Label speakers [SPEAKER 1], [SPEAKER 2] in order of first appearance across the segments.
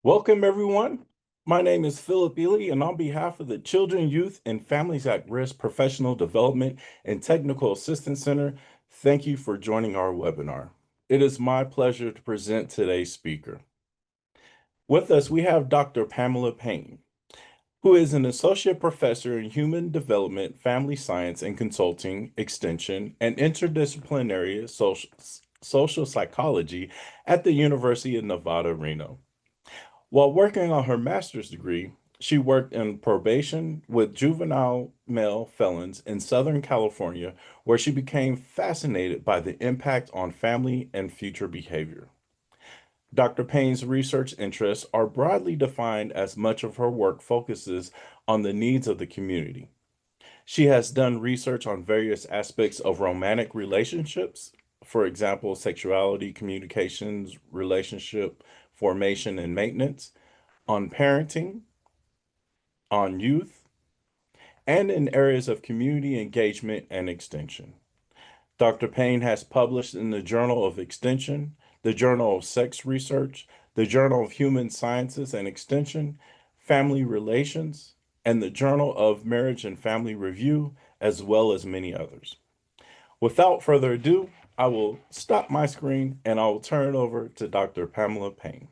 [SPEAKER 1] Welcome, everyone. My name is Philip Ely, and on behalf of the Children, Youth, and Families at Risk Professional Development and Technical Assistance Center, thank you for joining our webinar. It is my pleasure to present today's speaker. With us, we have Dr. Pamela Payne, who is an associate professor in human development, family science and consulting, extension, and interdisciplinary social psychology at the University of Nevada, Reno. While working on her master's degree, she worked in probation with juvenile male felons in Southern California, where she became fascinated by the impact on family and future behavior. Dr. Payne's research interests are broadly defined as much of her work focuses on the needs of the community. She has done research on various aspects of romantic relationships, for example, sexuality, communications, relationship formation and maintenance, on parenting, on youth, and in areas of community engagement and extension. Dr. Payne has published in the Journal of Extension, the Journal of Sex Research, the Journal of Human Sciences and Extension, Family Relations, and the Journal of Marriage and Family Review, as well as many others. Without further ado, I will stop my screen and I will turn it over to Dr. Pamela Payne.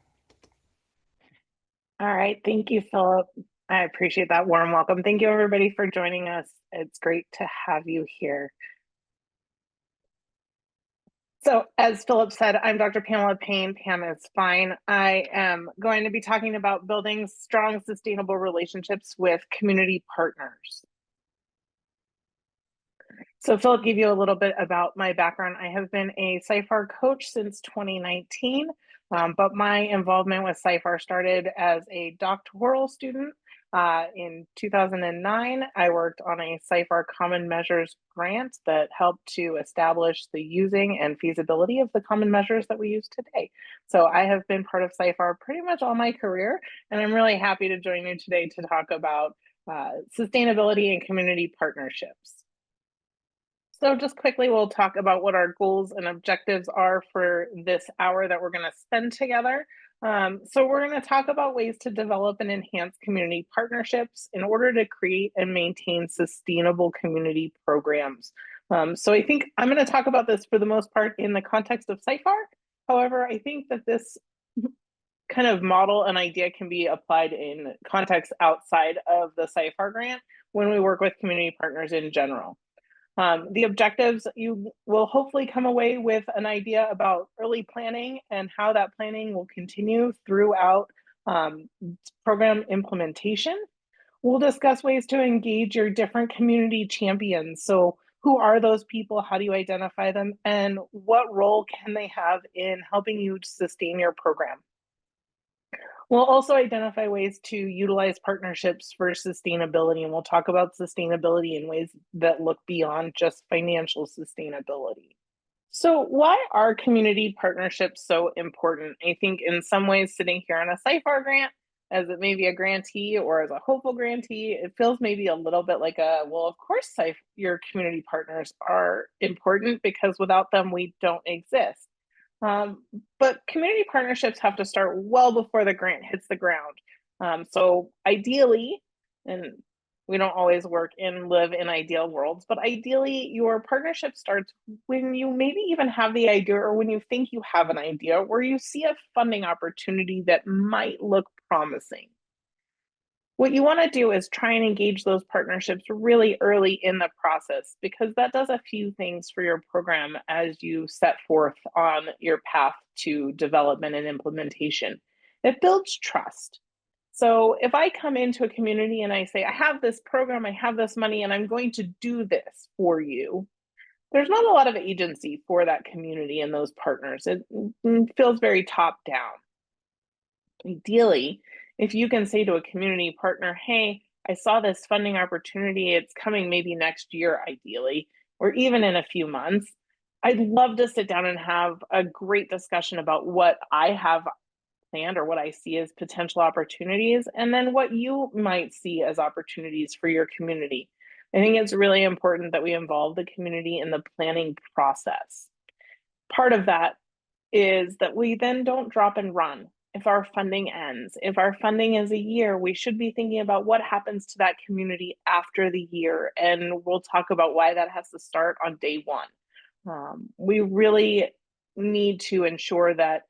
[SPEAKER 2] All right. Thank you, Philip. I appreciate that warm welcome. Thank you, everybody, for joining us. It's great to have you here. So, as Philip said, I'm Dr. Pamela Payne. Pam is fine. I am going to be talking about building strong, sustainable relationships with community partners. So Philip gave you a little bit about my background. I have been a CYFAR coach since 2019, but my involvement with CYFAR started as a doctoral student. In 2009, I worked on a CYFAR Common Measures grant that helped to establish the using and feasibility of the common measures that we use today. So I have been part of CYFAR pretty much all my career, and I'm really happy to join you today to talk about sustainability and community partnerships. So just quickly, we'll talk about what our goals and objectives are for this hour that we're going to spend together. So we're going to talk about ways to develop and enhance community partnerships in order to create and maintain sustainable community programs. So I think I'm going to talk about this for the most part in the context of CYFAR. However, I think that this kind of model and idea can be applied in context outside of the CYFAR grant when we work with community partners in general. The objectives, you will hopefully come away with an idea about early planning and how that planning will continue throughout program implementation. We'll discuss ways to engage your different community champions. So who are those people? How do you identify them? And what role can they have in helping you sustain your program? We'll also identify ways to utilize partnerships for sustainability, and we'll talk about sustainability in ways that look beyond just financial sustainability. So why are community partnerships so important? I think in some ways, sitting here on a CYFAR grant, as it may be a grantee or as a hopeful grantee, it feels maybe a little bit like well, of course, your community partners are important because without them, we don't exist. But community partnerships have to start well before the grant hits the ground. So ideally, and we don't always work and live in ideal worlds, but ideally your partnership starts when you maybe even have the idea or when you think you have an idea where you see a funding opportunity that might look promising. What you want to do is try and engage those partnerships really early in the process because that does a few things for your program as you set forth on your path to development and implementation. It builds trust. So if I come into a community and I say, I have this program, I have this money, and I'm going to do this for you, there's not a lot of agency for that community and those partners. It feels very top down. Ideally, if you can say to a community partner, hey, I saw this funding opportunity, it's coming maybe next year, ideally, or even in a few months, I'd love to sit down and have a great discussion about what I have planned or what I see as potential opportunities, and then what you might see as opportunities for your community. I think it's really important that we involve the community in the planning process. Part of that is that we then don't drop and run. if our funding ends. If our funding is a year, we should be thinking about what happens to that community after the year. And we'll talk about why that has to start on day one. We really need to ensure that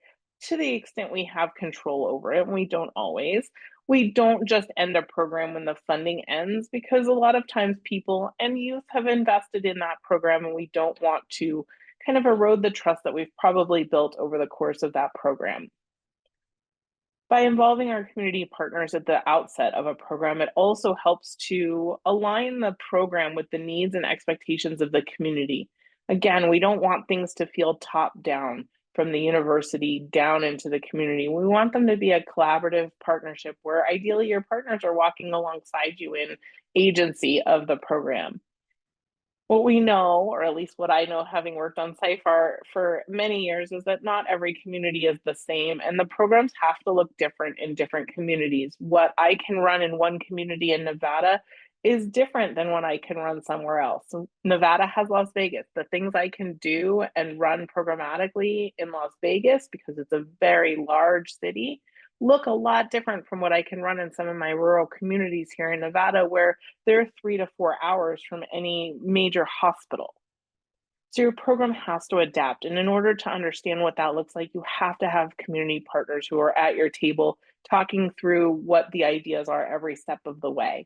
[SPEAKER 2] to the extent we have control over it, and we don't always, we don't just end a program when the funding ends, because a lot of times people and youth have invested in that program and we don't want to kind of erode the trust that we've probably built over the course of that program. By involving our community partners at the outset of a program, it also helps to align the program with the needs and expectations of the community. Again, we don't want things to feel top down from the university down into the community. We want them to be a collaborative partnership where ideally your partners are walking alongside you in agency of the program. What we know, or at least what I know having worked on CYFAR for many years, is that not every community is the same, and the programs have to look different in different communities. What I can run in one community in Nevada is different than what I can run somewhere else. So Nevada has Las Vegas. The things I can do and run programmatically in Las Vegas, because it's a very large city, look a lot different from what I can run in some of my rural communities here in Nevada, where they're 3 to 4 hours from any major hospital. So your program has to adapt. And in order to understand what that looks like, you have to have community partners who are at your table talking through what the ideas are every step of the way.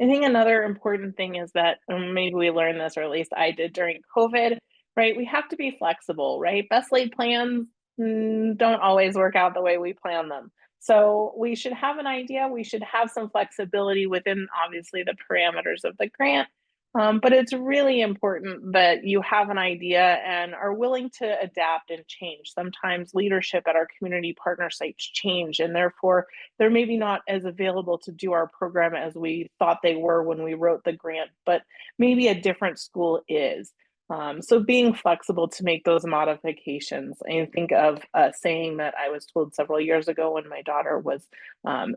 [SPEAKER 2] I think another important thing is that maybe we learned this, or at least I did during COVID, right? We have to be flexible, right? Best laid plans don't always work out the way we plan them. So we should have an idea. We should have some flexibility within, obviously, the parameters of the grant. But it's really important that you have an idea and are willing to adapt and change. Sometimes leadership at our community partner sites change, and therefore they're maybe not as available to do our program as we thought they were when we wrote the grant, but maybe a different school is. So being flexible to make those modifications. I think of a saying that I was told several years ago when my daughter was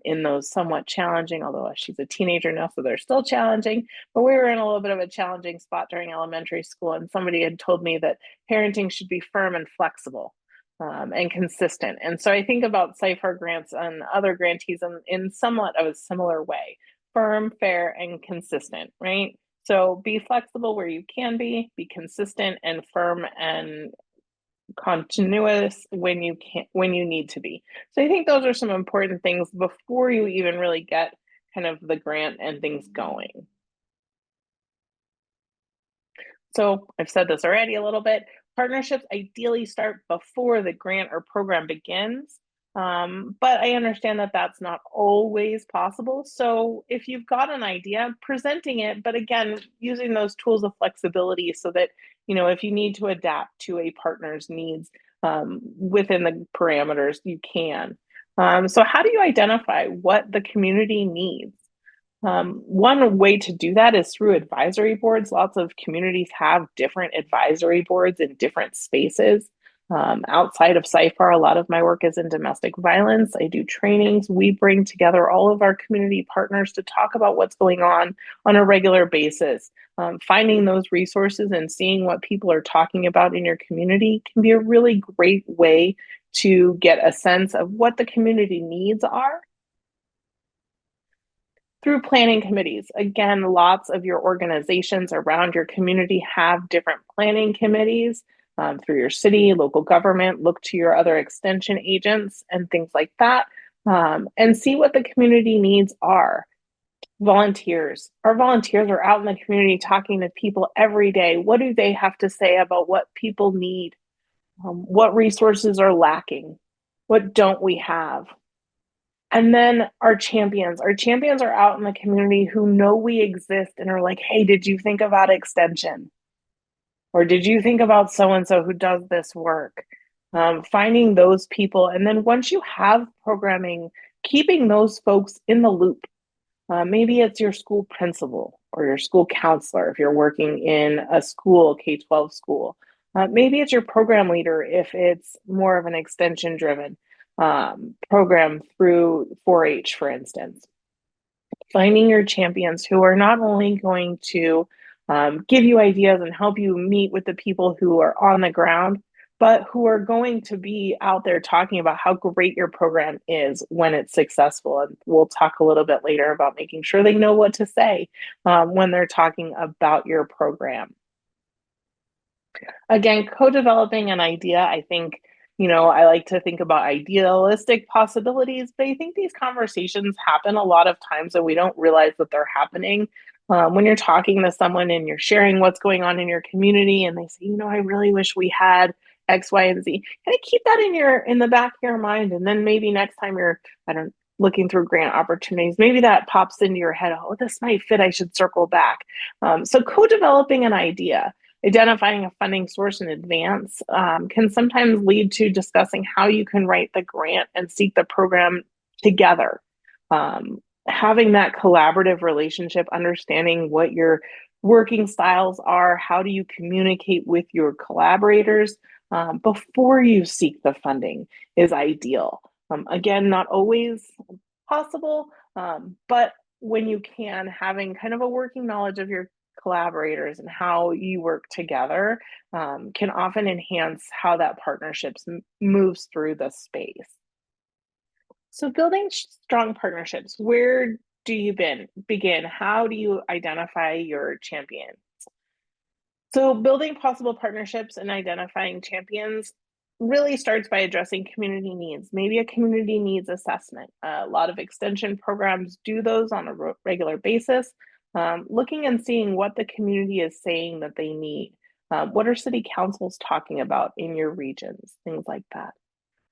[SPEAKER 2] in those somewhat challenging, although she's a teenager now, so they're still challenging, but we were in a little bit of a challenging spot during elementary school, and somebody had told me that parenting should be firm and flexible. And consistent. And so I think about CYFAR grants and other grantees in somewhat of a similar way: firm, fair, and consistent, right? So be flexible where you can be consistent, and firm and continuous when you need to be. So I think those are some important things before you even really get kind of the grant and things going. So I've said this already a little bit. Partnerships ideally start before the grant or program begins, but I understand that that's not always possible. So if you've got an idea, presenting it, but again, using those tools of flexibility so that, if you need to adapt to a partner's needs within the parameters, you can. So how do you identify what the community needs? One way to do that is through advisory boards. Lots of communities have different advisory boards in different spaces. Outside of CYFAR, a lot of my work is in domestic violence. I do trainings. We bring together all of our community partners to talk about what's going on a regular basis. Finding those resources and seeing what people are talking about in your community can be a really great way to get a sense of what the community needs are. Through planning committees. Again, lots of your organizations around your community have different planning committees. Through your city, local government, look to your other extension agents and things like that, and see what the community needs are. Volunteers. Our volunteers are out in the community talking to people every day. What do they have to say about what people need? What resources are lacking? What don't we have? And then our champions. Our champions are out in the community who know we exist and are like, hey, did you think about extension? Or did you think about so-and-so who does this work? Finding those people. And then once you have programming, keeping those folks in the loop. Maybe it's your school principal or your school counselor if you're working in a school, K-12 school. Maybe it's your program leader if it's more of an extension-driven program through 4-H, for instance. Finding your champions who are not only going to give you ideas and help you meet with the people who are on the ground, but who are going to be out there talking about how great your program is when it's successful. And we'll talk a little bit later about making sure they know what to say when they're talking about your program. Again, co-developing an idea, I think, I like to think about idealistic possibilities, but I think these conversations happen a lot of times and we don't realize that they're happening. When you're talking to someone and you're sharing what's going on in your community and they say, I really wish we had X, Y, and Z, kind of keep that in the back of your mind. And then maybe next time you're, I don't looking through grant opportunities, maybe that pops into your head, oh, this might fit, I should circle back. So co-developing an idea, identifying a funding source in advance can sometimes lead to discussing how you can write the grant and seek the program together. Having that collaborative relationship, understanding what your working styles are, how do you communicate with your collaborators before you seek the funding is ideal. Again, not always possible, but when you can, having kind of a working knowledge of your collaborators and how you work together can often enhance how that partnerships moves through the space. So building strong partnerships, where do you begin? How do you identify your champion? So building possible partnerships and identifying champions really starts by addressing community needs. Maybe a community needs assessment. A lot of extension programs do those on a regular basis, looking and seeing what the community is saying that they need. What are city councils talking about in your regions? Things like that.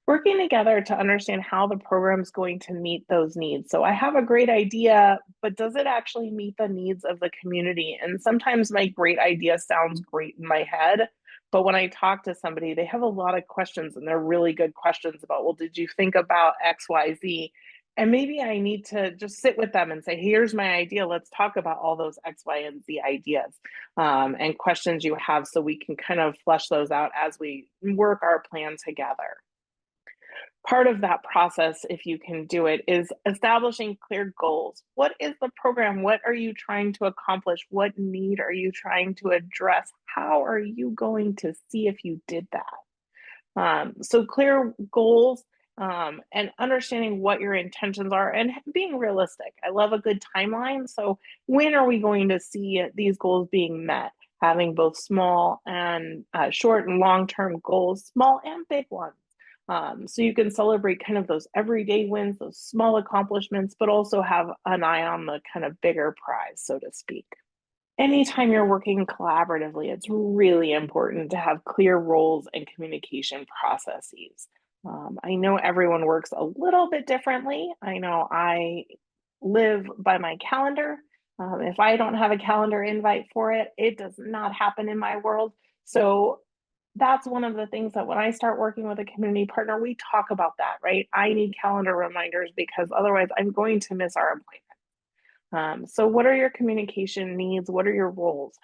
[SPEAKER 2] Working together to understand how the program is going to meet those needs. So I have a great idea, but does it actually meet the needs of the community? And sometimes my great idea sounds great in my head, but when I talk to somebody, they have a lot of questions and they're really good questions about, well, did you think about X, Y, Z? And maybe I need to just sit with them and say, here's my idea. Let's talk about all those X, Y, and Z ideas and questions you have so we can kind of flesh those out as we work our plan together. Part of that process, if you can do it, is establishing clear goals. What is the program? What are you trying to accomplish? What need are you trying to address? How are you going to see if you did that? So clear goals and understanding what your intentions are and being realistic. I love a good timeline. So when are we going to see these goals being met? Having both small and short and long-term goals, small and big ones. So you can celebrate kind of those everyday wins, those small accomplishments, but also have an eye on the kind of bigger prize, so to speak. Anytime you're working collaboratively, it's really important to have clear roles and communication processes. I know everyone works a little bit differently. I know I live by my calendar. If I don't have a calendar invite for it, it does not happen in my world. So that's one of the things that when I start working with a community partner, we talk about that, right? I need calendar reminders because otherwise I'm going to miss our appointment. So what are your communication needs? What are your roles?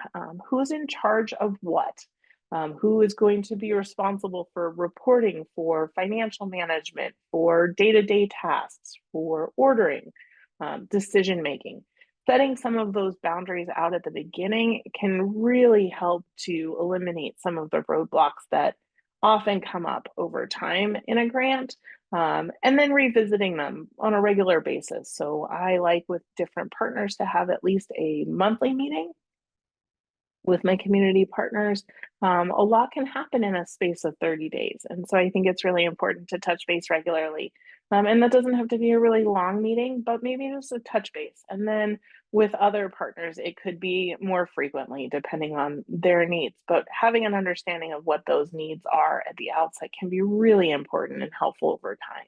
[SPEAKER 2] Who's in charge of what? Who is going to be responsible for reporting, for financial management, for day-to-day tasks, for ordering, decision making? Setting some of those boundaries out at the beginning can really help to eliminate some of the roadblocks that often come up over time in a grant, and then revisiting them on a regular basis. So I like with different partners to have at least a monthly meeting with my community partners. A lot can happen in a space of 30 days. And so I think it's really important to touch base regularly. And that doesn't have to be a really long meeting, but maybe just a touch base. And then with other partners, it could be more frequently depending on their needs. But having an understanding of what those needs are at the outset can be really important and helpful over time.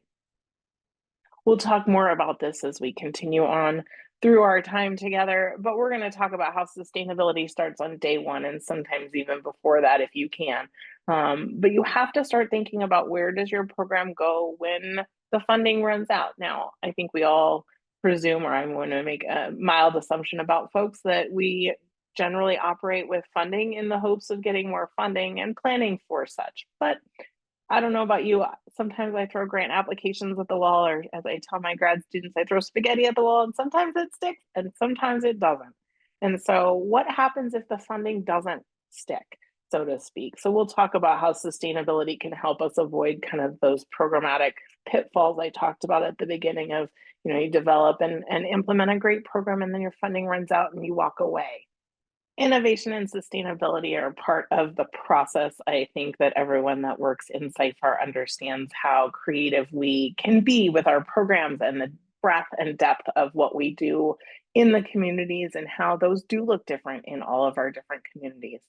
[SPEAKER 2] We'll talk more about this as we continue on through our time together, but we're going to talk about how sustainability starts on day one and sometimes even before that if you can. But you have to start thinking about where does your program go when the funding runs out. Now, I think we all presume, or I'm going to make a mild assumption about folks, that we generally operate with funding in the hopes of getting more funding and planning for such. But I don't know about you. Sometimes I throw grant applications at the wall, or as I tell my grad students, I throw spaghetti at the wall, and sometimes it sticks and sometimes it doesn't. And so, what happens if the funding doesn't stick? so to speak. So we'll talk about how sustainability can help us avoid kind of those programmatic pitfalls I talked about at the beginning of, you develop and implement a great program and then your funding runs out and you walk away. Innovation and sustainability are part of the process. I think that everyone that works in CYFAR understands how creative we can be with our programs and the breadth and depth of what we do in the communities and how those do look different in all of our different communities.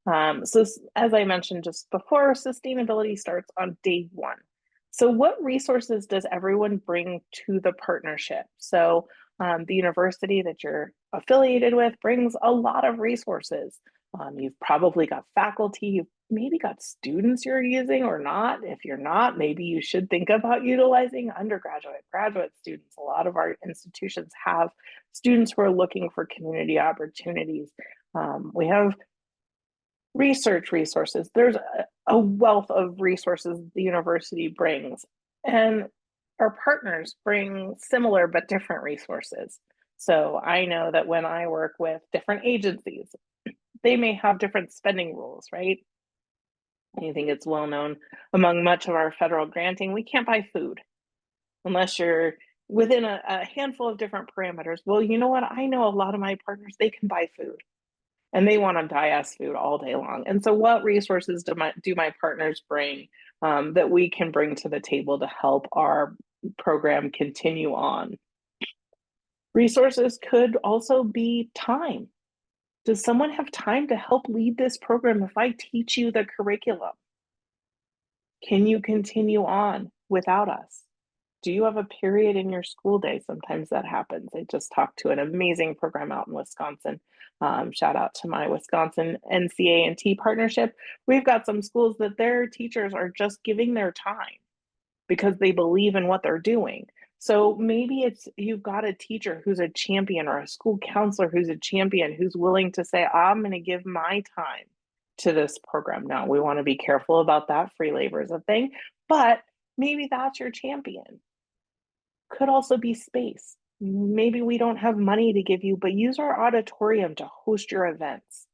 [SPEAKER 2] So, as I mentioned just before, sustainability starts on day one. So, what resources does everyone bring to the partnership? So, the university that you're affiliated with brings a lot of resources. You've probably got faculty, you've maybe got students you're using or not. If you're not, maybe you should think about utilizing undergraduate, graduate students. A lot of our institutions have students who are looking for community opportunities. We have research resources. There's a wealth of resources the university brings, and our partners bring similar but different resources. So I know that when I work with different agencies, they may have different spending rules, right? I think it's well known among much of our federal granting, we can't buy food unless you're within a handful of different parameters. Well, you know what? I know a lot of my partners, they can buy food and they want to digest food all day long. And so, what resources do my partners bring that we can bring to the table to help our program continue on? Resources could also be time. Does someone have time to help lead this program if I teach you the curriculum? Can you continue on without us? Do you have a period in your school day? Sometimes that happens. I just talked to an amazing program out in Wisconsin. Shout out to my Wisconsin NCA&T partnership. We've got some schools that their teachers are just giving their time because they believe in what they're doing. So maybe it's you've got a teacher who's a champion or a school counselor who's a champion who's willing to say, I'm going to give my time to this program. Now, we want to be careful about that. Free labor is a thing, but maybe that's your champion. Could also be space. Maybe we don't have money to give you, but use our auditorium to host your events.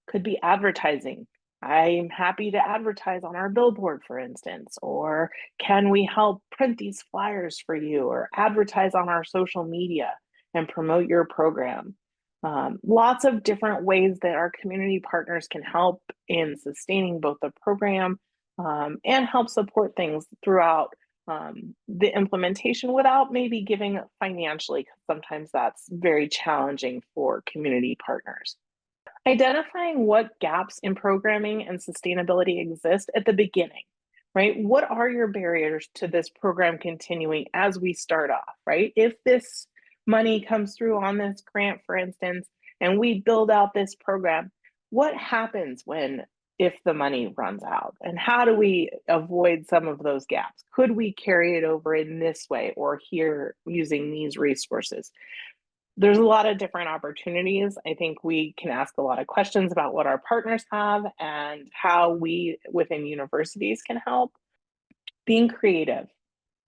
[SPEAKER 2] Could be advertising. I'm happy to advertise on our billboard, for instance, or can we help print these flyers for you or advertise on our social media and promote your program? Lots of different ways that our community partners can help in sustaining both the program and help support things throughout the implementation without maybe giving financially, because sometimes that's very challenging for community partners. Identifying what gaps in programming and sustainability exist at the beginning, right? What are your barriers to this program continuing as we start off, right? If this money comes through on this grant, for instance, and we build out this program, what happens if the money runs out? And how do we avoid some of those gaps? Could we carry it over in this way or here using these resources? There's a lot of different opportunities. I think we can ask a lot of questions about what our partners have and how we within universities can help. Being creative.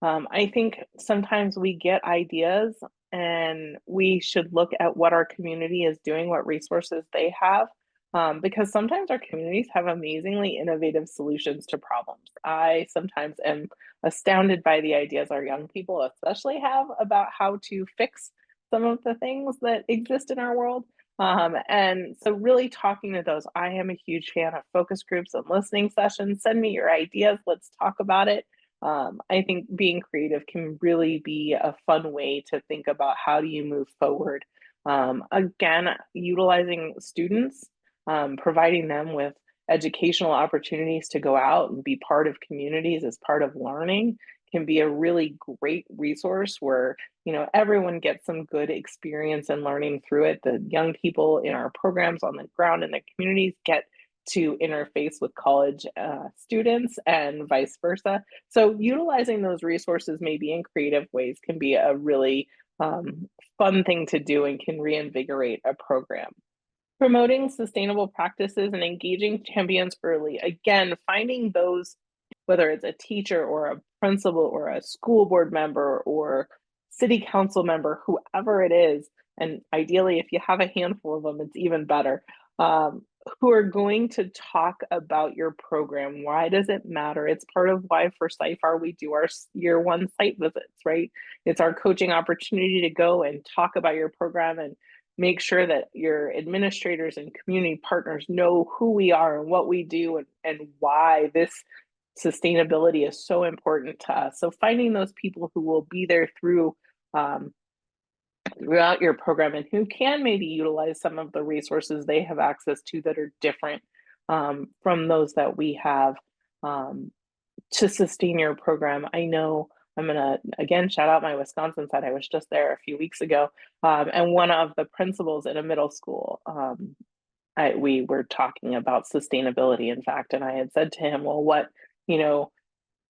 [SPEAKER 2] I think sometimes we get ideas and we should look at what our community is doing, what resources they have, because sometimes our communities have amazingly innovative solutions to problems. I sometimes am astounded by the ideas our young people, especially, have about how to fix some of the things that exist in our world. And so, really talking to those, I am a huge fan of focus groups and listening sessions. Send me your ideas. Let's talk about it. I think being creative can really be a fun way to think about how do you move forward. Again, utilizing students, providing them with educational opportunities to go out and be part of communities as part of learning can be a really great resource where everyone gets some good experience and learning through it. The young people in our programs on the ground in the communities get to interface with college students and vice versa. So utilizing those resources maybe in creative ways can be a really fun thing to do and can reinvigorate a program. Promoting sustainable practices and engaging champions early. Again, finding those, whether it's a teacher or a principal or a school board member or city council member, whoever it is, and ideally if you have a handful of them, it's even better. who are going to talk about your program. Why does it matter? It's part of why for CYFAR we do our year one site visits, right? It's our coaching opportunity to go and talk about your program and make sure that your administrators and community partners know who we are and what we do and why this sustainability is so important to us. So finding those people who will be there um, throughout your program and who can maybe utilize some of the resources they have access to that are different from those that we have um, to sustain your program. I know I'm going to again shout out my Wisconsin side. I was just there a few weeks ago, and one of the principals in a middle school, we were talking about sustainability, in fact, and I had said to him, well, you know,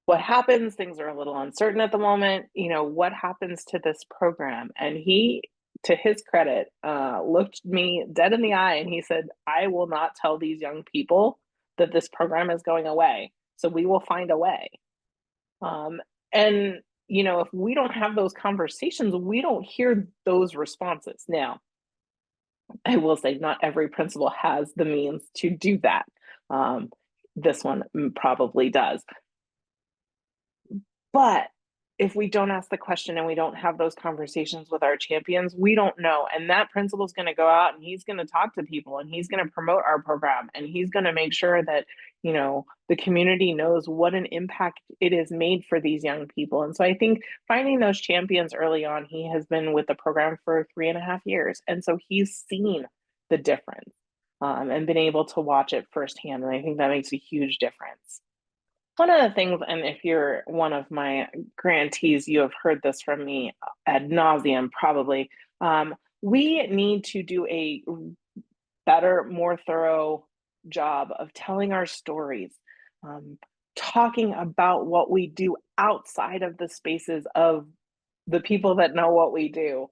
[SPEAKER 2] what happens? Things are a little uncertain at the moment. What happens to this program? And he, to his credit, looked me dead in the eye and he said, I will not tell these young people that this program is going away. So we will find a way. And, if we don't have those conversations, we don't hear those responses. Now, I will say not every principal has the means to do that. This one probably does. But if we don't ask the question and we don't have those conversations with our champions, we don't know. And that principal is going to go out and he's going to talk to people and he's going to promote our program and he's going to make sure that, the community knows what an impact it has made for these young people. And so I think finding those champions early on, he has been with the program for 3.5 years. And so he's seen the difference and been able to watch it firsthand. And I think that makes a huge difference. One of the things, and if you're one of my grantees, you have heard this from me ad nauseum, probably. We need to do a better, more thorough job of telling our stories, um, talking about what we do outside of the spaces of the people that know what we do.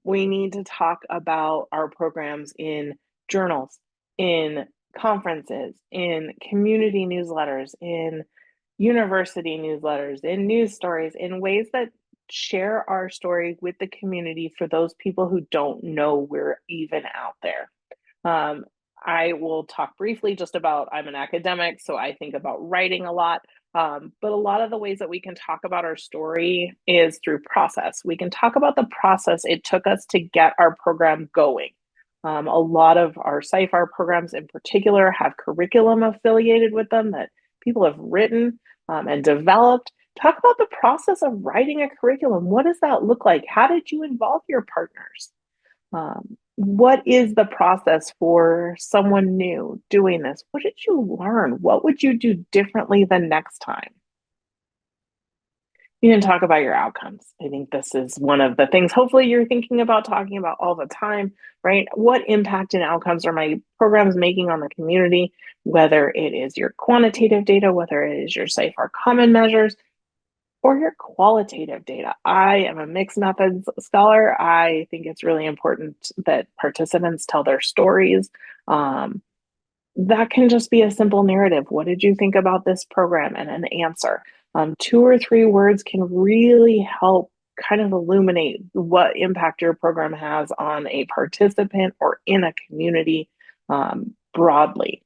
[SPEAKER 2] We need to talk about our programs in journals, in conferences, in community newsletters, in university newsletters, in news stories, in ways that share our story with the community for those people who don't know we're even out there. Um, I will talk briefly just about I'm an academic, so I think about writing a lot. But a lot of the ways that we can talk about our story is through process. We can talk about the process it took us to get our program going. A lot of our CYFAR programs in particular have curriculum affiliated with them that people have written and developed. Talk about the process of writing a curriculum. What does that look like? How did you involve your partners? What is the process for someone new doing this? What did you learn? What would you do differently the next time? You can talk about your outcomes. I think this is one of the things hopefully you're thinking about talking about all the time, right? What impact and outcomes are my programs making on the community, whether it is your quantitative data, whether it is your CYFAR common measures, or your qualitative data. I am a mixed methods scholar. I think it's really important that participants tell their stories. That can just be a simple narrative. What did you think about this program? And an answer. 2 or 3 words can really help kind of illuminate what impact your program has on a participant or in a community broadly.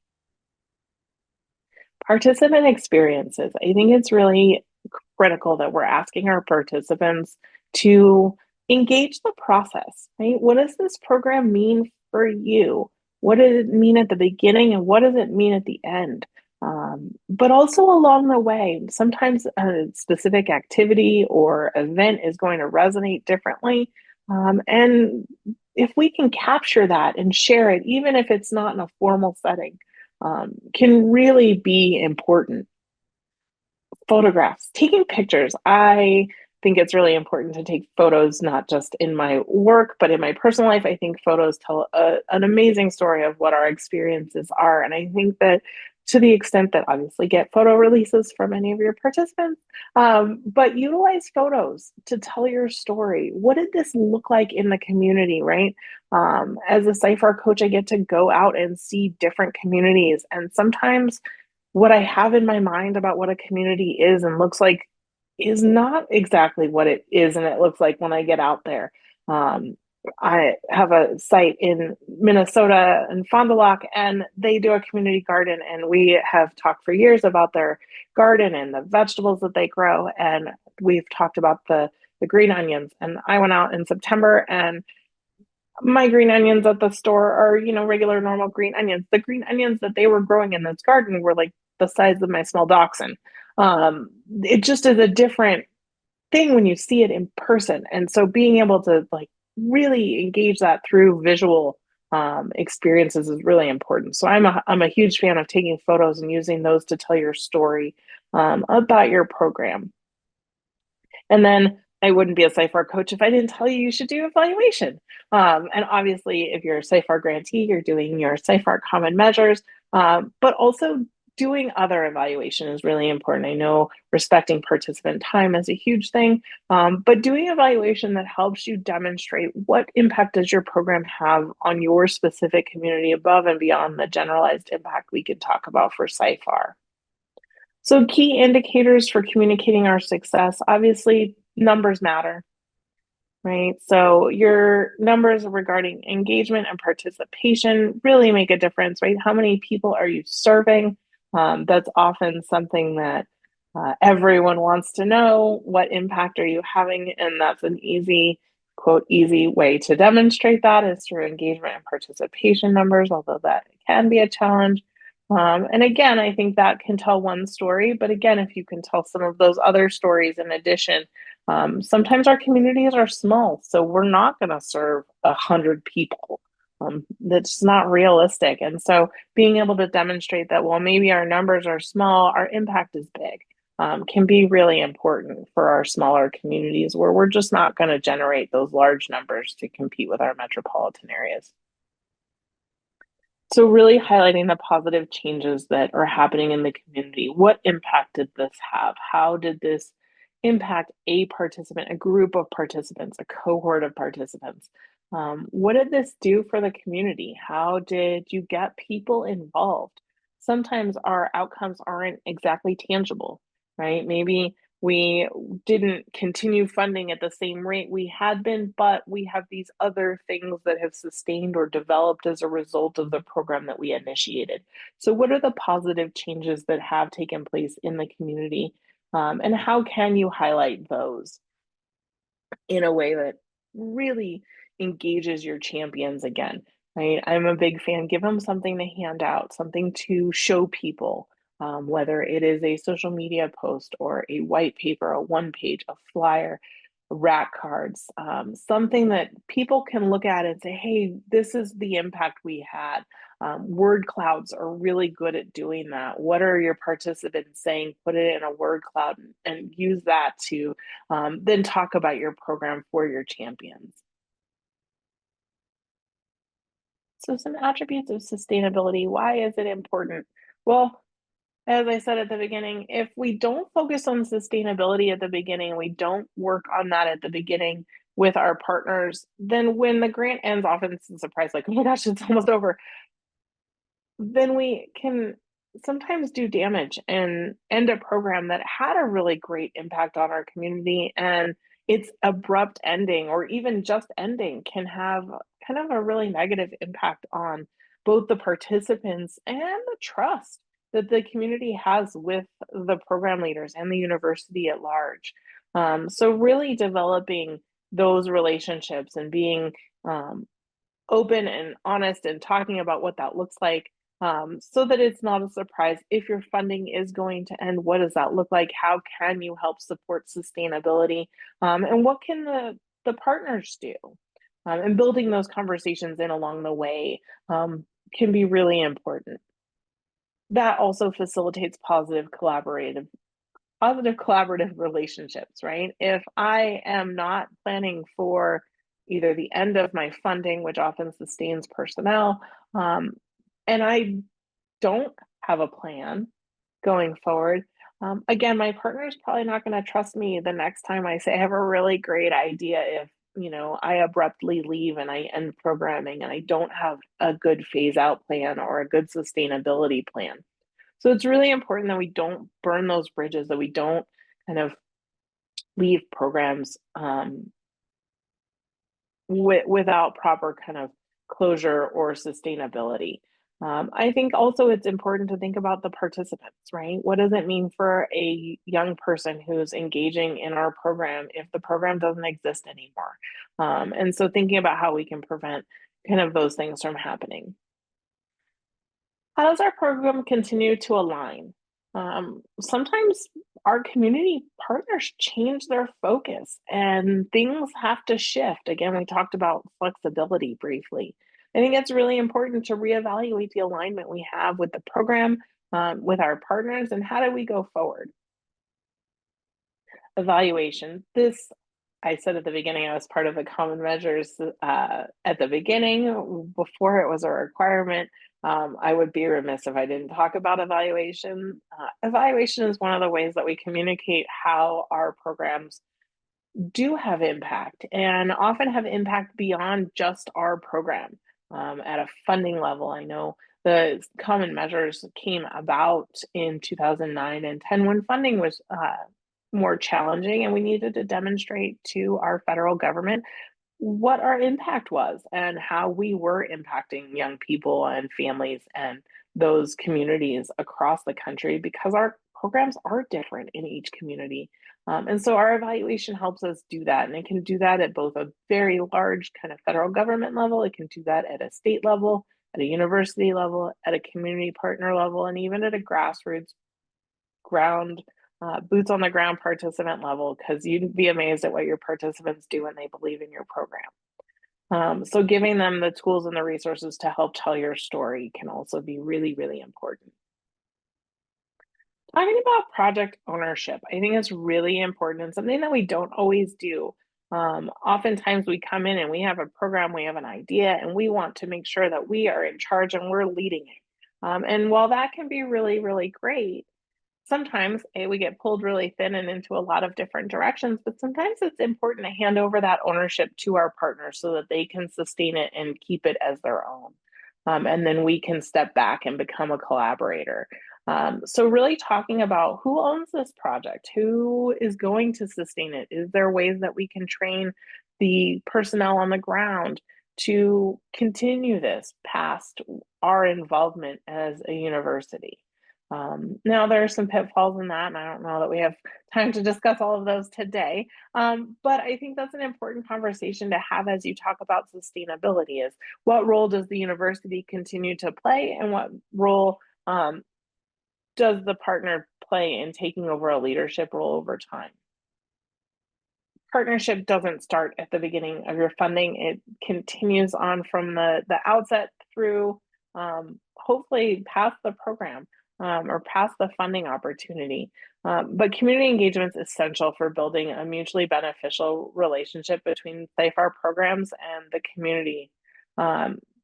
[SPEAKER 2] Participant experiences. I think it's really critical that we're asking our participants to engage the process, right? What does this program mean for you? What does it mean at the beginning and what does it mean at the end? But also along the way, sometimes a specific activity or event is going to resonate differently. And if we can capture that and share it, even if it's not in a formal setting, can really be important. Photographs, taking pictures. I think it's really important to take photos, not just in my work, but in my personal life. I think photos tell an amazing story of what our experiences are. And I think that to the extent that obviously get photo releases from any of your participants, but utilize photos to tell your story. What did this look like in the community, right? As a CYFAR coach, I get to go out and see different communities. And sometimes what I have in my mind about what a community is and looks like is not exactly what it is and it looks like when I get out there. I have a site in Minnesota in Fond du Lac, and they do a community garden. And we have talked for years about their garden and the vegetables that they grow. And we've talked about the green onions. And I went out in September, and my green onions at the store are, regular, normal green onions. The green onions that they were growing in this garden were like the size of my small dachshund. It just is a different thing when you see it in person. And so being able to like really engage that through visual experiences is really important. So I'm a huge fan of taking photos and using those to tell your story about your program. And then I wouldn't be a CYFAR coach if I didn't tell you you should do evaluation. And obviously, if you're a CYFAR grantee, you're doing your CYFAR common measures, but also doing other evaluation is really important. I know respecting participant time is a huge thing, but doing evaluation that helps you demonstrate what impact does your program have on your specific community above and beyond the generalized impact we could talk about for CYFAR. So, key indicators for communicating our success, obviously, numbers matter, right? So, your numbers regarding engagement and participation really make a difference, right? How many people are you serving? That's often something that everyone wants to know. What impact are you having? And that's an easy, quote, easy way to demonstrate that is through engagement and participation numbers, although that can be a challenge. And again, I think that can tell one story. But again, if you can tell some of those other stories in addition, sometimes our communities are small, so we're not going to serve 100 people. That's not realistic. And so being able to demonstrate that, well, maybe our numbers are small, our impact is big, can be really important for our smaller communities where we're just not going to generate those large numbers to compete with our metropolitan areas. So, really highlighting the positive changes that are happening in the community. What impact did this have? How did this impact a participant, a group of participants, a cohort of participants? What did this do for the community? How did you get people involved? Sometimes our outcomes aren't exactly tangible, right? Maybe we didn't continue funding at the same rate we had been, but we have these other things that have sustained or developed as a result of the program that we initiated. So, what are the positive changes that have taken place in the community? And how can you highlight those in a way that really engages your champions again, right? I'm a big fan. Give them something to hand out, something to show people, whether it is a social media post or a white paper, a one page, a flyer, rack cards, something that people can look at and say, hey, this is the impact we had. Word clouds are really good at doing that. What are your participants saying? Put it in a word cloud and use that to then talk about your program for your champions. So, some attributes of sustainability. Why is it important? Well, as I said at the beginning, if we don't focus on sustainability at the beginning, we don't work on that at the beginning with our partners, then when the grant ends, often it's a surprise, like, oh my gosh, it's almost over, then we can sometimes do damage and end a program that had a really great impact on our community. And its abrupt ending or even just ending can have kind of a really negative impact on both the participants and the trust that the community has with the program leaders and the university at large. So, really developing those relationships and being um, open and honest and talking about what that looks like, so that it's not a surprise if your funding is going to end. What does that look like? How can you help support sustainability? And what can the partners do? And building those conversations in along the way can be really important. That also facilitates positive collaborative relationships, right? If I am not planning for either the end of my funding, which often sustains personnel, um, and I don't have a plan going forward, again, my partner is probably not going to trust me the next time I say I have a really great idea if I abruptly leave and I end programming and I don't have a good phase out plan or a good sustainability plan. So it's really important that we don't burn those bridges, that we don't kind of leave programs without proper kind of closure or sustainability. I think also it's important to think about the participants, right? What does it mean for a young person who's engaging in our program if the program doesn't exist anymore? And so thinking about how we can prevent kind of those things from happening. How does our program continue to align? Sometimes our community partners change their focus and things have to shift. Again, we talked about flexibility briefly. I think it's really important to reevaluate the alignment we have with the program, with our partners, and how do we go forward? Evaluation. This, I said at the beginning, I was part of the common measures at the beginning before it was a requirement. I would be remiss if I didn't talk about evaluation. Evaluation is one of the ways that we communicate how our programs do have impact and often have impact beyond just our program. At a funding level, I know the common measures came about in 2009 and 10 when funding was more challenging, and we needed to demonstrate to our federal government what our impact was and how we were impacting young people and families and those communities across the country because our programs are different in each community. And so our evaluation helps us do that. And it can do that at both a very large kind of federal government level, it can do that at a state level, at a university level, at a community partner level, and even at a grassroots ground boots on the ground participant level, because you'd be amazed at what your participants do when they believe in your program. So giving them the tools and the resources to help tell your story can also be really, really important. Talking about project ownership, I think it's really important and something that we don't always do. Oftentimes we come in and we have a program, we have an idea, and we want to make sure that we are in charge and we're leading it. And while that can be really, really great, sometimes we get pulled really thin and into a lot of different directions, but sometimes it's important to hand over that ownership to our partners so that they can sustain it and keep it as their own. And then we can step back and become a collaborator. So really talking about who owns this project, who is going to sustain it. Is there ways that we can train the personnel on the ground to continue this past our involvement as a university? Now there are some pitfalls in that, and I don't know that we have time to discuss all of those today. But I think that's an important conversation to have as you talk about sustainability is what role does the university continue to play and what role does the partner play in taking over a leadership role over time? Partnership doesn't start at the beginning of your funding. It continues on from the outset through hopefully past the program or past the funding opportunity. But community engagement is essential for building a mutually beneficial relationship between CYFAR programs and the community.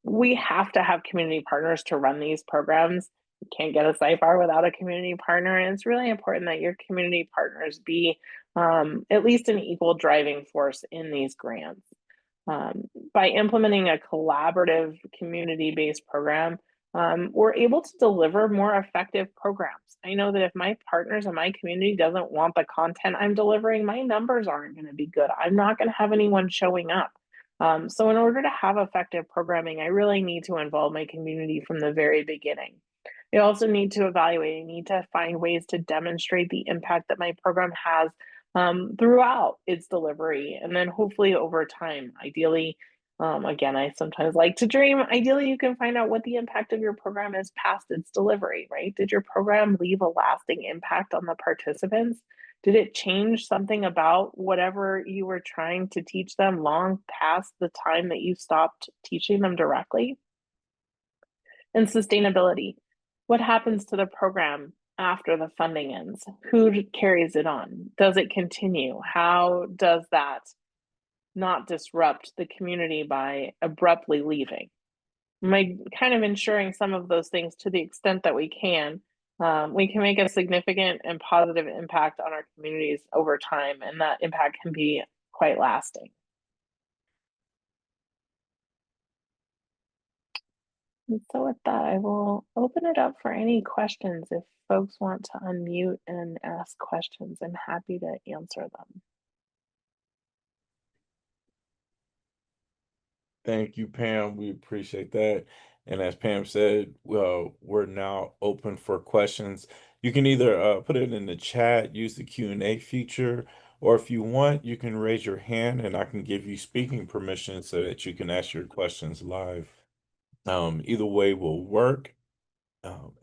[SPEAKER 2] We have to have community partners to run these programs. You can't get a CYFAR without a community partner, and it's really important that your community partners be at least an equal driving force in these grants. By implementing a collaborative community-based program, we're able to deliver more effective programs. I know that if my partners in my community doesn't want the content I'm delivering, my numbers aren't going to be good. I'm not going to have anyone showing up. So in order to have effective programming, I really need to involve my community from the very beginning. I also need to evaluate, I need to find ways to demonstrate the impact that my program has throughout its delivery. And then hopefully over time, ideally, again, I sometimes like to dream. Ideally, you can find out what the impact of your program is past its delivery, right? Did your program leave a lasting impact on the participants? Did it change something about whatever you were trying to teach them long past the time that you stopped teaching them directly? And sustainability. What happens to the program after the funding ends? Who carries it on? Does it continue? How does that not disrupt the community by abruptly leaving? By kind of ensuring some of those things to the extent that we can make a significant and positive impact on our communities over time, and that impact can be quite lasting. And so with that, I will open it up for any questions. If folks want to unmute and ask questions, I'm happy to answer them.
[SPEAKER 1] Thank you, Pam. We appreciate that. And as Pam said, well, we're now open for questions. You can either put it in the chat, use the Q&A feature, or if you want, you can raise your hand and I can give you speaking permission so that you can ask your questions live. Either way will work.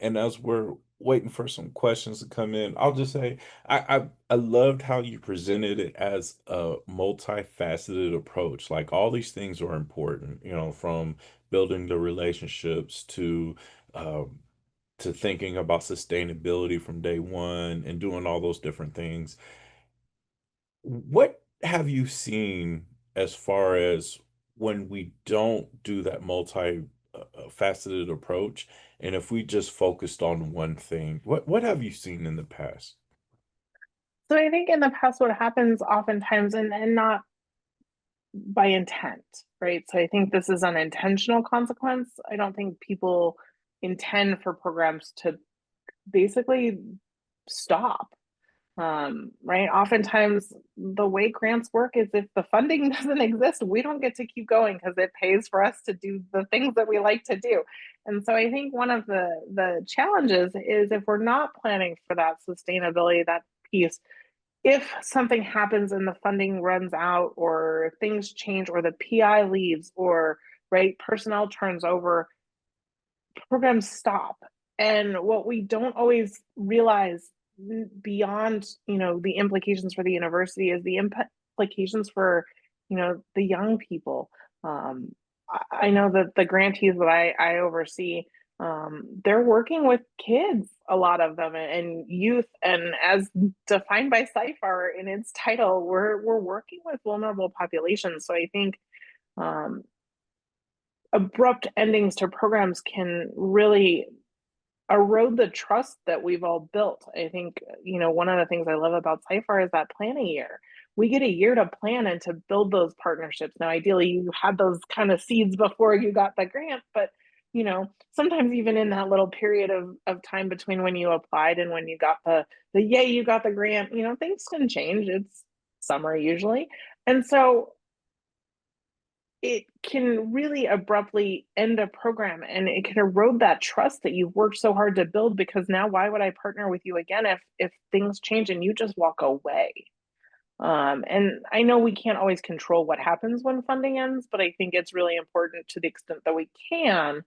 [SPEAKER 1] And as we're waiting for some questions to come in, I'll just say I loved how you presented it as a multifaceted approach. Like all these things are important, from building the relationships um, to thinking about sustainability from day one and doing all those different things. What have you seen as far as when we don't do that faceted approach, and if we just focused on one thing? What have you seen in the past?
[SPEAKER 2] So I think in the past, what happens oftentimes, and not by intent, right? So I think this is an intentional consequence. I don't think people intend for programs to basically stop. Right? Oftentimes, the way grants work is if the funding doesn't exist, we don't get to keep going because it pays for us to do the things that we like to do. And so I think one of the challenges is if we're not planning for that sustainability, that piece, if something happens and the funding runs out or things change or the PI leaves or right personnel turns over, programs stop. And what we don't always realize beyond, the implications for the university is the implications for, the young people. I know that the grantees that I oversee, they're working with kids, a lot of them, and youth. And as defined by CYFAR in its title, we're working with vulnerable populations. So I think um, abrupt endings to programs can really erode the trust that we've all built. I think, one of the things I love about CYFAR is that planning year. We get a year to plan and to build those partnerships. Now, ideally, you had those kind of seeds before you got the grant, but sometimes even in that little period of time between when you applied and when you got the yay, you got the grant, things can change. It's summer usually. And so it can really abruptly end a program and it can erode that trust that you've worked so hard to build, because now why would I partner with you again if things change and you just walk away? And I know we can't always control what happens when funding ends, but I think it's really important, to the extent that we can,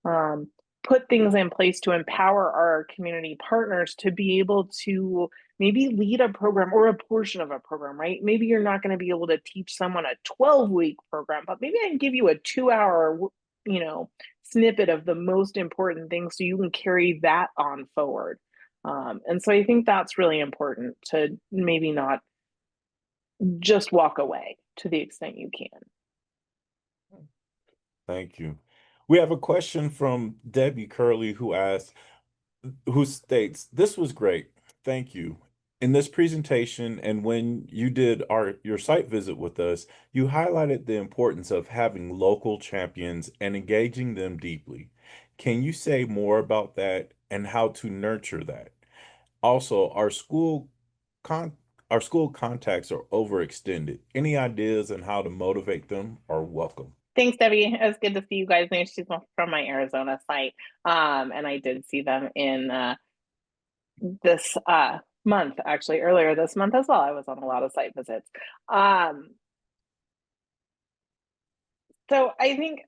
[SPEAKER 2] um, put things in place to empower our community partners to be able to maybe lead a program or a portion of a program, right? Maybe you're not going to be able to teach someone a 12-week program, but maybe I can give you a 2 hour, snippet of the most important things so you can carry that on forward. And so I think that's really important, to maybe not just walk away to the extent you can.
[SPEAKER 1] Thank you. We have a question from Debbie Curley who states, "This was great. Thank you. In this presentation and when you did your site visit with us, you highlighted the importance of having local champions and engaging them deeply. Can you say more about that and how to nurture that? Also, con our school contacts are overextended. Any ideas on how to motivate them are welcome."
[SPEAKER 2] Thanks, Debbie. It was good to see you guys. She's from my Arizona site. And I did see them in this month, actually, earlier this month as well. I was on a lot of site visits. So I think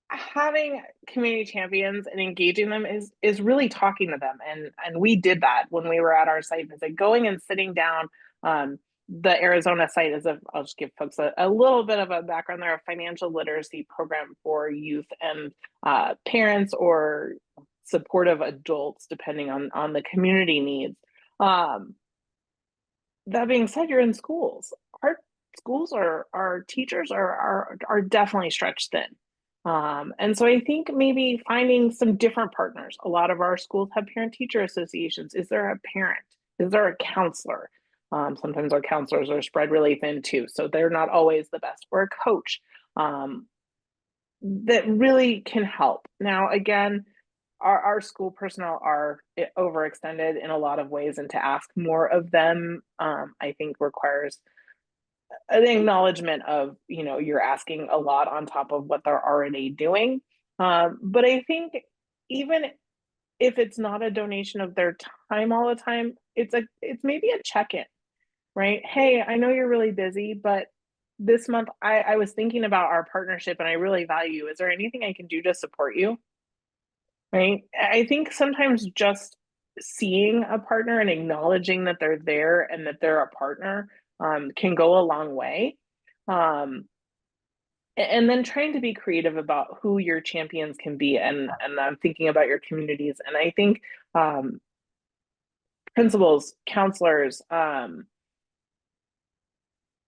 [SPEAKER 2] having community champions and engaging them is really talking to them, and we did that when we were at our site visit, going and sitting down. The Arizona site is I'll just give folks a little bit of a background. They're a financial literacy program for youth and parents or supportive adults, depending on the community needs. um, that being said, you're in schools. Our schools are our teachers are definitely stretched thin. And so I think maybe finding some different partners. A lot of our schools have parent teacher associations. Is there a parent? Is there a counselor? Sometimes our counselors are spread really thin too, so they're not always the best. Or a coach that really can help. Now, again, our school personnel are overextended in a lot of ways, and to ask more of them, I think requires an acknowledgement of, you're asking a lot on top of what they're already doing. But I think even if it's not a donation of their time all the time, it's maybe a check-in, right? Hey, I know you're really busy, but this month I was thinking about our partnership and I really value you. Is there anything I can do to support you? Right? I think sometimes just seeing a partner and acknowledging that they're there and that they're a partner can go a long way. Um, and then trying to be creative about who your champions can be, and I'm thinking about your communities. And I think um, principals, counselors,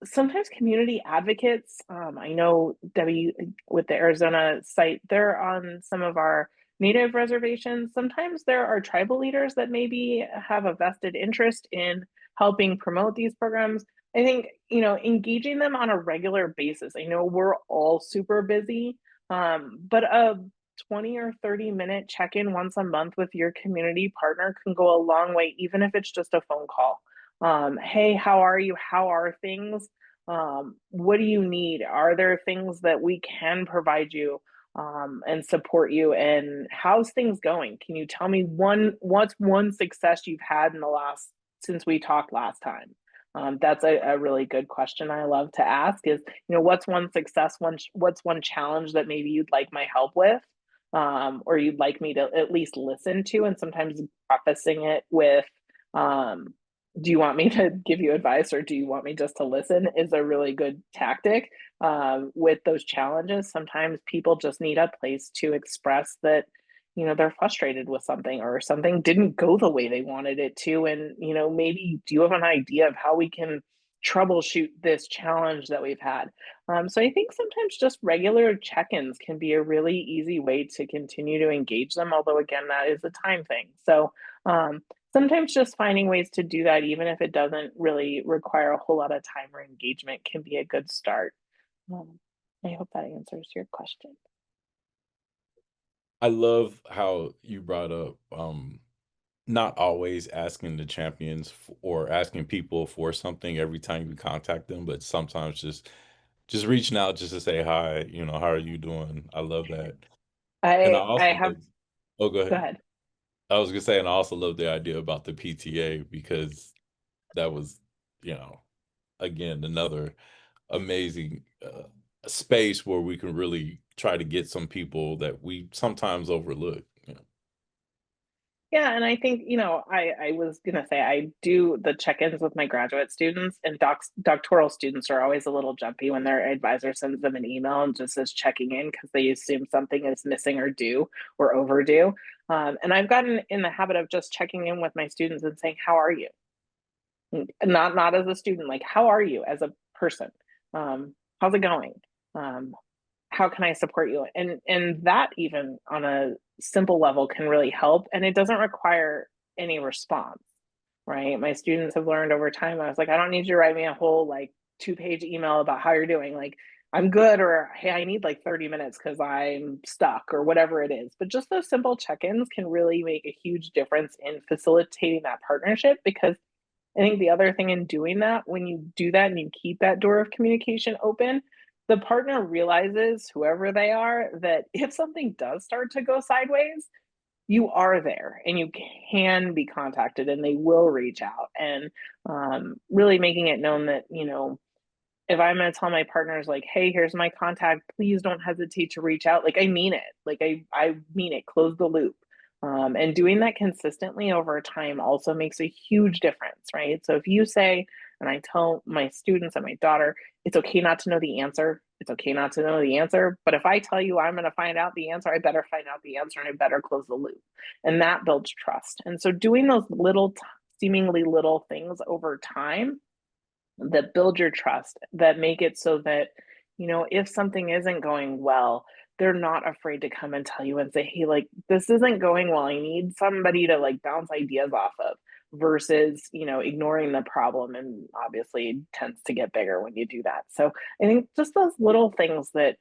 [SPEAKER 2] sometimes community advocates. I know Debbie with the Arizona site, they're on some of our native reservations. Sometimes there are tribal leaders that maybe have a vested interest in helping promote these programs. I think, engaging them on a regular basis. I know we're all super busy, but a 20 or 30-minute check-in once a month with your community partner can go a long way, even if it's just a phone call. Hey, how are you? How are things? What do you need? Are there things that we can provide you and support you? And how's things going? Can you tell me what's one success you've had in the last since we talked last time? That's a really good question I love to ask is, what's one success, what's one challenge that maybe you'd like my help with? Or you'd like me to at least listen to, and sometimes prefacing it with, um, do you want me to give you advice or do you want me just to listen is a really good tactic with those challenges. Sometimes people just need a place to express that, they're frustrated with something or something didn't go the way they wanted it to. And, maybe do you have an idea of how we can troubleshoot this challenge that we've had? So I think sometimes just regular check-ins can be a really easy way to continue to engage them. Although again, that is a time thing. So sometimes just finding ways to do that, even if it doesn't really require a whole lot of time or engagement, can be a good start. Um, I hope that answers your question.
[SPEAKER 1] I love how you brought up not always asking the champions or asking people for something every time you contact them, but sometimes just reaching out just to say hi, how are you doing? I love that. And I
[SPEAKER 2] I
[SPEAKER 1] also
[SPEAKER 2] have
[SPEAKER 1] love, oh, go
[SPEAKER 2] Go
[SPEAKER 1] ahead.
[SPEAKER 2] ahead.
[SPEAKER 1] I was gonna say, and I also love the idea about the PTA because that was, you know, again, another amazing space where we can really try to get some people that we sometimes overlook.
[SPEAKER 2] Yeah, and I think, I was gonna say I do the check-ins with my graduate students, and doctoral students are always a little jumpy when their advisor sends them an email and just says checking in because they assume something is missing or due or overdue. And I've gotten in the habit of just checking in with my students and saying, "How are you?" Not as a student, like, "How are you as a person? How's it going? Um, how can I support you?" And that even on a simple level can really help, and it doesn't require any response, right? My students have learned over time. I was like, I don't need you to write me a whole like 2-page email about how you're doing. Like, I'm good, or hey, I need like 30 minutes because I'm stuck, or whatever it is. But just those simple check-ins can really make a huge difference in facilitating that partnership, because I think the other thing in doing that, when you do that and you keep that door of communication open, the partner realizes, whoever they are, that if something does start to go sideways, you are there and you can be contacted and they will reach out. And really making it known that, if I'm going to tell my partners, like, hey, here's my contact, please don't hesitate to reach out. Like, I mean it. Like, I mean it. Close the loop. And doing that consistently over time also makes a huge difference, right? So if you say, and I tell my students and my daughter, it's okay not to know the answer. It's okay not to know the answer. But if I tell you I'm going to find out the answer, I better find out the answer and I better close the loop. And that builds trust. And so doing those seemingly little things over time that build your trust, that make it so that, if something isn't going well, they're not afraid to come and tell you and say, hey, like, this isn't going well. I need somebody to like bounce ideas off of, versus, ignoring the problem. And obviously it tends to get bigger when you do that. So I think just those little things that,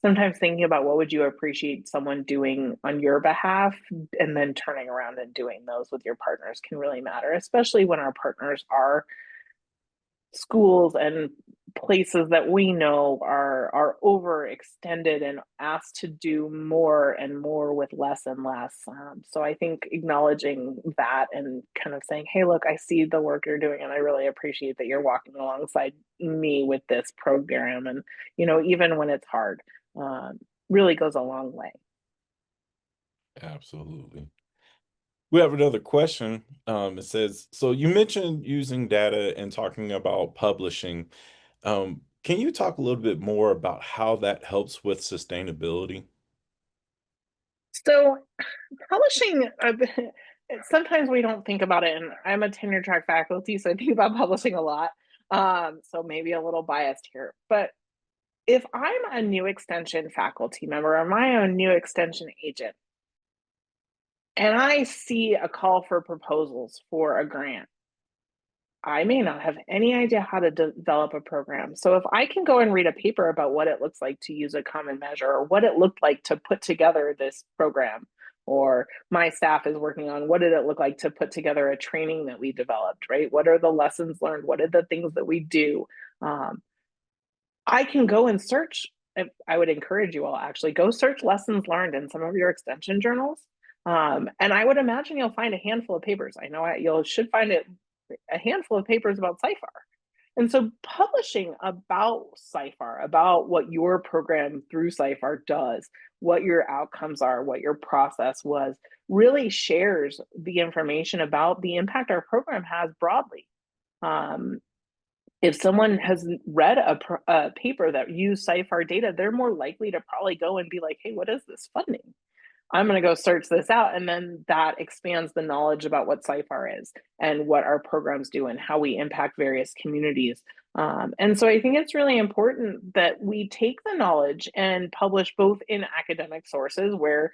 [SPEAKER 2] sometimes thinking about what would you appreciate someone doing on your behalf, and then turning around and doing those with your partners can really matter, especially when our partners are schools and places that we know are overextended and asked to do more and more with less and less. So I think acknowledging that and kind of saying, "Hey, look, I see the work you're doing, and I really appreciate that you're walking alongside me with this program." And even when it's hard, really goes a long way.
[SPEAKER 1] Absolutely. We have another question. It says, so you mentioned using data and talking about publishing. Can you talk a little bit more about how that helps with sustainability?
[SPEAKER 2] So publishing, sometimes we don't think about it, and I'm a tenure track faculty, so I think about publishing a lot. So maybe a little biased here, but if I'm a new extension faculty member or my own new extension agent, and I see a call for proposals for a grant, I may not have any idea how to develop a program. So if I can go and read a paper about what it looks like to use a common measure or what it looked like to put together this program, or my staff is working on what did it look like to put together a training that we developed, right? What are the lessons learned? What are the things that we do? Um, I can go and search. I would encourage you all actually go search lessons learned in some of your extension journals. And I would imagine you'll find a handful of papers. I know you should find a handful of papers about CYFAR. And so publishing about CYFAR, about what your program through CYFAR does, what your outcomes are, what your process was, really shares the information about the impact our program has broadly. Um, if someone has read a paper that used CYFAR data, they're more likely to probably go and be like, hey, what is this funding? I'm going to go search this out. And then that expands the knowledge about what CYFAR is and what our programs do and how we impact various communities. And so I think it's really important that we take the knowledge and publish both in academic sources where,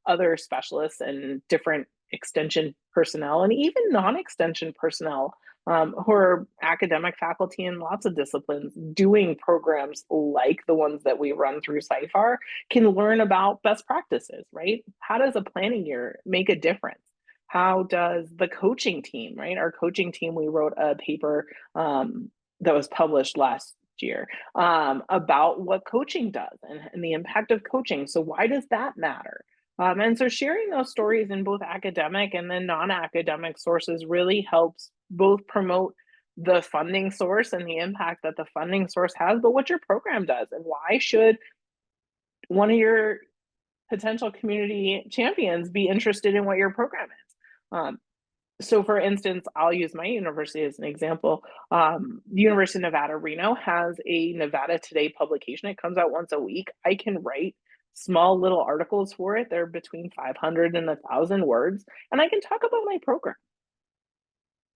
[SPEAKER 2] other specialists and different extension personnel and even non-extension personnel who are academic faculty in lots of disciplines doing programs like the ones that we run through CYFAR can learn about best practices, right? How does a planning year make a difference? How does the coaching team, right? Our coaching team, we wrote a paper that was published last year about what coaching does and the impact of coaching. So why does that matter? And so sharing those stories in both academic and then non-academic sources really helps both promote the funding source and the impact that the funding source has, but what your program does and why should one of your potential community champions be interested in what your program is. So for instance, I'll use my university as an example. The University of Nevada, Reno has a Nevada Today publication. It comes out once a week. I can write small little articles for it. They're between 500 and 1,000 words. And I can talk about my program,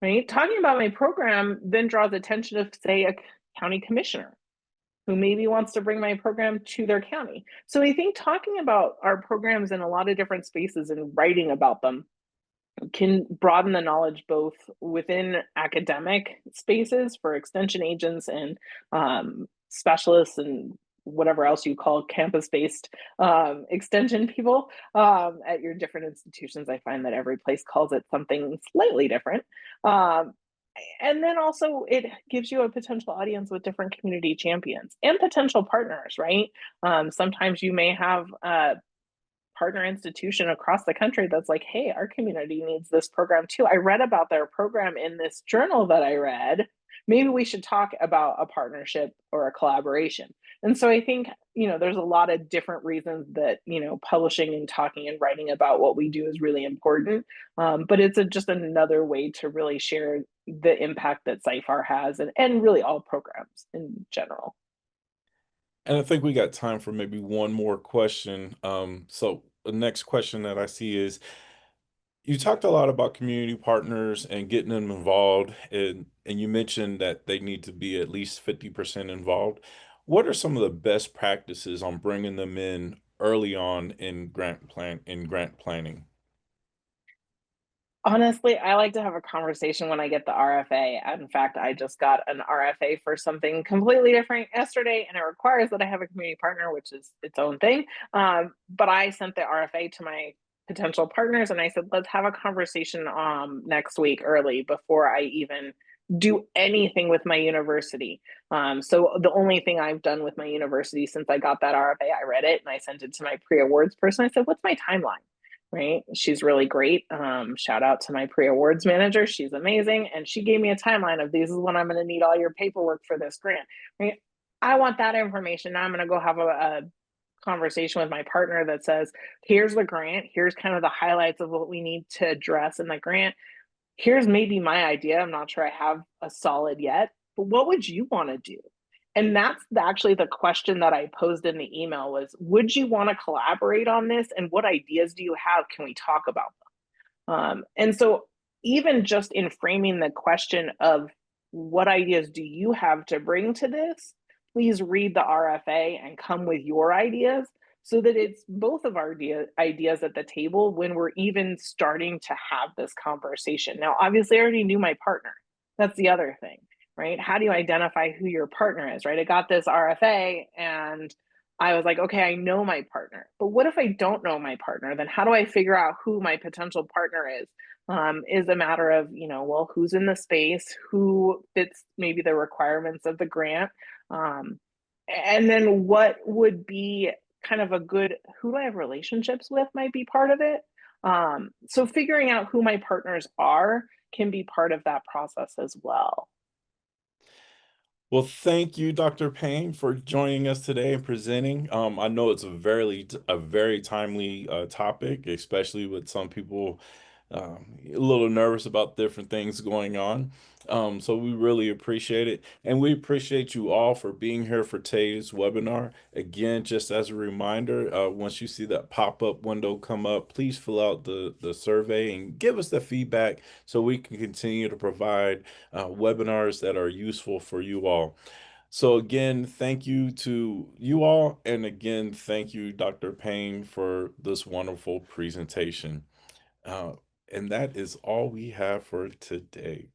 [SPEAKER 2] right? Talking about my program then draws attention of, say, a county commissioner who maybe wants to bring my program to their county. So I think talking about our programs in a lot of different spaces and writing about them can broaden the knowledge both within academic spaces for extension agents and specialists and whatever else you call campus-based extension people at your different institutions. I find that every place calls it something slightly different. And then also it gives you a potential audience with different community champions and potential partners, right? Sometimes you may have partner institution across the country that's like, hey, our community needs this program too. I read about their program in this journal that I read. Maybe we should talk about a partnership or a collaboration. And so I think, there's a lot of different reasons that, publishing and talking and writing about what we do is really important. But it's just another way to really share the impact that CYFAR has and really all programs in general.
[SPEAKER 1] And I think we got time for maybe one more question. So the next question that I see is, you talked a lot about community partners and getting them involved, and you mentioned that they need to be at least 50% involved. What are some of the best practices on bringing them in early on in grant planning?
[SPEAKER 2] Honestly, I like to have a conversation when I get the RFA. In fact, I just got an RFA for something completely different yesterday, and it requires that I have a community partner, which is its own thing. But I sent the RFA to my potential partners, and I said, let's have a conversation next week early before I even do anything with my university. So the only thing I've done with my university since I got that RFA, I read it and I sent it to my pre-awards person. I said, "What's my timeline?" Right? She's really great. Shout out to my pre-awards manager. She's amazing, and she gave me a timeline of this is when I'm going to need all your paperwork for this grant. Right? I want that information. Now I'm going to go have a conversation with my partner that says, "Here's the grant. Here's kind of the highlights of what we need to address in the grant. Here's maybe my idea. I'm not sure I have a solid yet, but what would you want to do?" And that's actually the question that I posed in the email was, would you want to collaborate on this? And what ideas do you have? Can we talk about them? And so even just in framing the question of what ideas do you have to bring to this, please read the RFA and come with your ideas so that it's both of our ideas at the table when we're even starting to have this conversation. Now, obviously, I already knew my partner. That's the other thing, right? How do you identify who your partner is, right? I got this RFA and I was like, okay, I know my partner. But what if I don't know my partner? Then how do I figure out who my potential partner is a matter of, well, who's in the space, who fits maybe the requirements of the grant. And then what would be kind of a good, who do I have relationships with might be part of it. So figuring out who my partners are can be part of that process as well.
[SPEAKER 1] Well, thank you, Dr. Payne, for joining us today and presenting. I know it's a very timely topic, especially with some people a little nervous about different things going on. So we really appreciate it, and we appreciate you all for being here for today's webinar. Again, just as a reminder, once you see that pop-up window come up, please fill out the survey and give us the feedback so we can continue to provide webinars that are useful for you all. So again, thank you to you all. And again, thank you, Dr. Payne, for this wonderful presentation. Uh, and that is all we have for today.